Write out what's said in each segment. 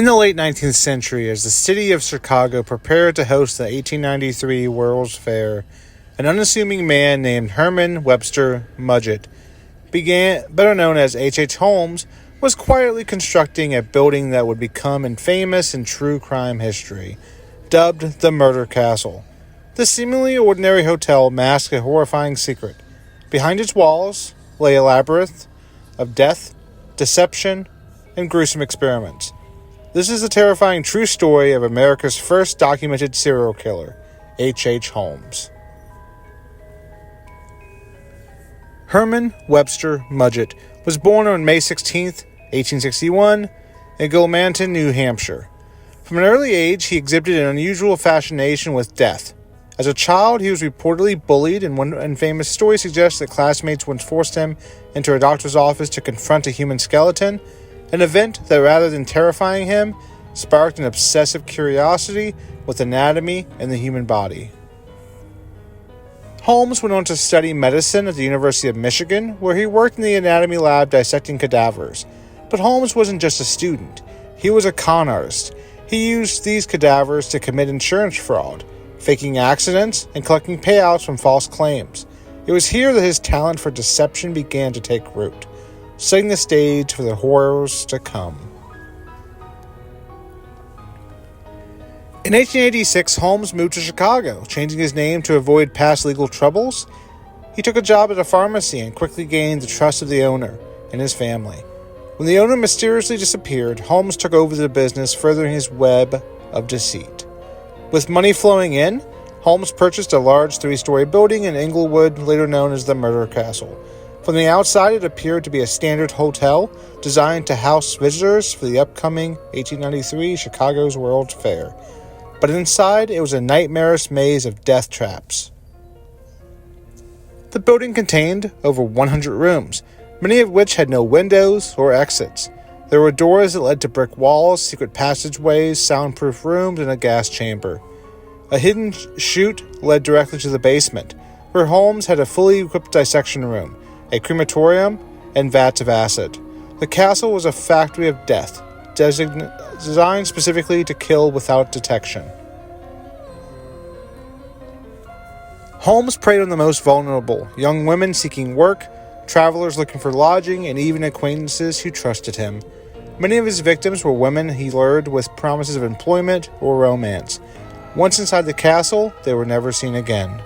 In the late 19th century, as the city of Chicago prepared to host the 1893 World's Fair, an unassuming man named Herman Webster Mudgett, better known as H. Holmes, was quietly constructing a building that would become infamous in true crime history, dubbed the Murder Castle. This seemingly ordinary hotel masked a horrifying secret. Behind its walls lay a labyrinth of death, deception, and gruesome experiments. This is the terrifying true story of America's first documented serial killer, H. Holmes. Herman Webster Mudgett was born on May 16, 1861, in Gilmanton, New Hampshire. From an early age, he exhibited an unusual fascination with death. As a child, he was reportedly bullied, and one infamous story suggests that classmates once forced him into a doctor's office to confront a human skeleton, an event that, rather than terrifying him, sparked an obsessive curiosity with anatomy and the human body. Holmes went on to study medicine at the University of Michigan, where he worked in the anatomy lab dissecting cadavers. But Holmes wasn't just a student. He was a con artist. He used these cadavers to commit insurance fraud, faking accidents and collecting payouts from false claims. It was here that his talent for deception began to take root, setting the stage for the horrors to come. In 1886, Holmes moved to Chicago, changing his name to avoid past legal troubles. He took a job at a pharmacy and quickly gained the trust of the owner and his family. When the owner mysteriously disappeared, Holmes took over the business, furthering his web of deceit. With money flowing in, Holmes purchased a large 3-story building in Englewood, later known as the Murder Castle. From the outside, it appeared to be a standard hotel designed to house visitors for the upcoming 1893 Chicago's World's Fair. But inside, it was a nightmarish maze of death traps. The building contained over 100 rooms, many of which had no windows or exits. There were doors that led to brick walls, secret passageways, soundproofed rooms, and a gas chamber. A hidden chute led directly to the basement, where Holmes had a fully equipped dissection room, a crematorium, and vats of acid. The castle was a factory of death, designed specifically to kill without detection. Holmes preyed on the most vulnerable, young women seeking work, travelers looking for lodging, and even acquaintances who trusted him. Many of his victims were women he lured with promises of employment or romance. Once inside the castle, they were never seen again.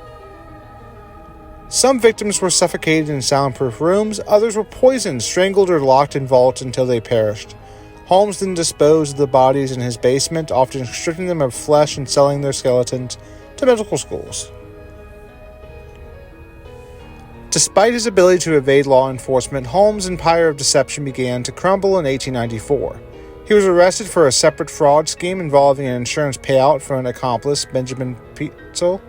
Some victims were suffocated in soundproof rooms, others were poisoned, strangled, or locked in vaults until they perished. Holmes then disposed of the bodies in his basement, often stripping them of flesh and selling their skeletons to medical schools. Despite his ability to evade law enforcement, Holmes' empire of deception began to crumble in 1894. He was arrested for a separate fraud scheme involving an insurance payout for an accomplice, Benjamin Peitzel.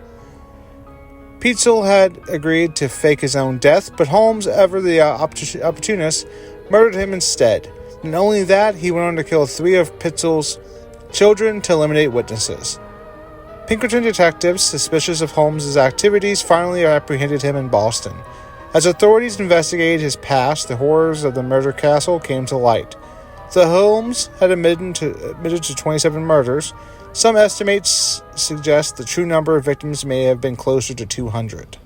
Peitzel had agreed to fake his own death, but Holmes, ever the opportunist, murdered him instead. And not only that, he went on to kill 3 of Peitzel's children to eliminate witnesses. Pinkerton detectives, suspicious of Holmes' activities, finally apprehended him in Boston. As authorities investigated his past, the horrors of the Murder Castle came to light. Though Holmes had admitted to 27 murders, some estimates suggest the true number of victims may have been closer to 200.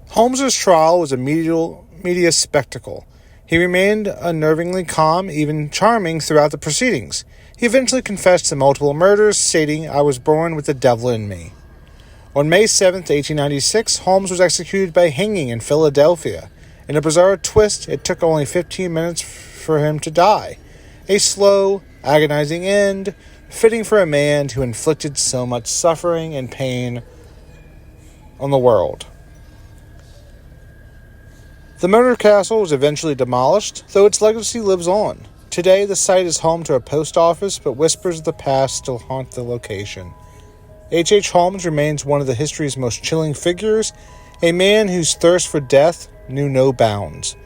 Holmes' trial was a media spectacle. He remained unnervingly calm, even charming, throughout the proceedings. He eventually confessed to multiple murders, stating, "I was born with the devil in me." On May 7, 1896, Holmes was executed by hanging in Philadelphia. In a bizarre twist, it took only 15 minutes for him to die. A slow, agonizing end, fitting for a man who inflicted so much suffering and pain on the world. The Murder Castle was eventually demolished, though its legacy lives on. Today, the site is home to a post office, but whispers of the past still haunt the location. H. Holmes remains one of the history's most chilling figures, a man whose thirst for death knew no bounds.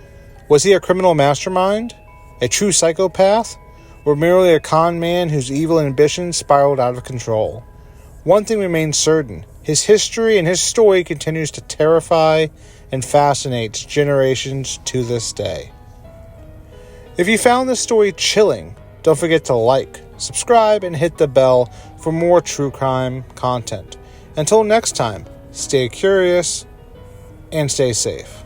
Was he a criminal mastermind? A true psychopath? Or merely a con man whose evil ambitions spiraled out of control? One thing remains certain: his history and his story continues to terrify and fascinate generations to this day. If you found this story chilling, don't forget to like, subscribe, and hit the bell for more true crime content. Until next time, stay curious and stay safe.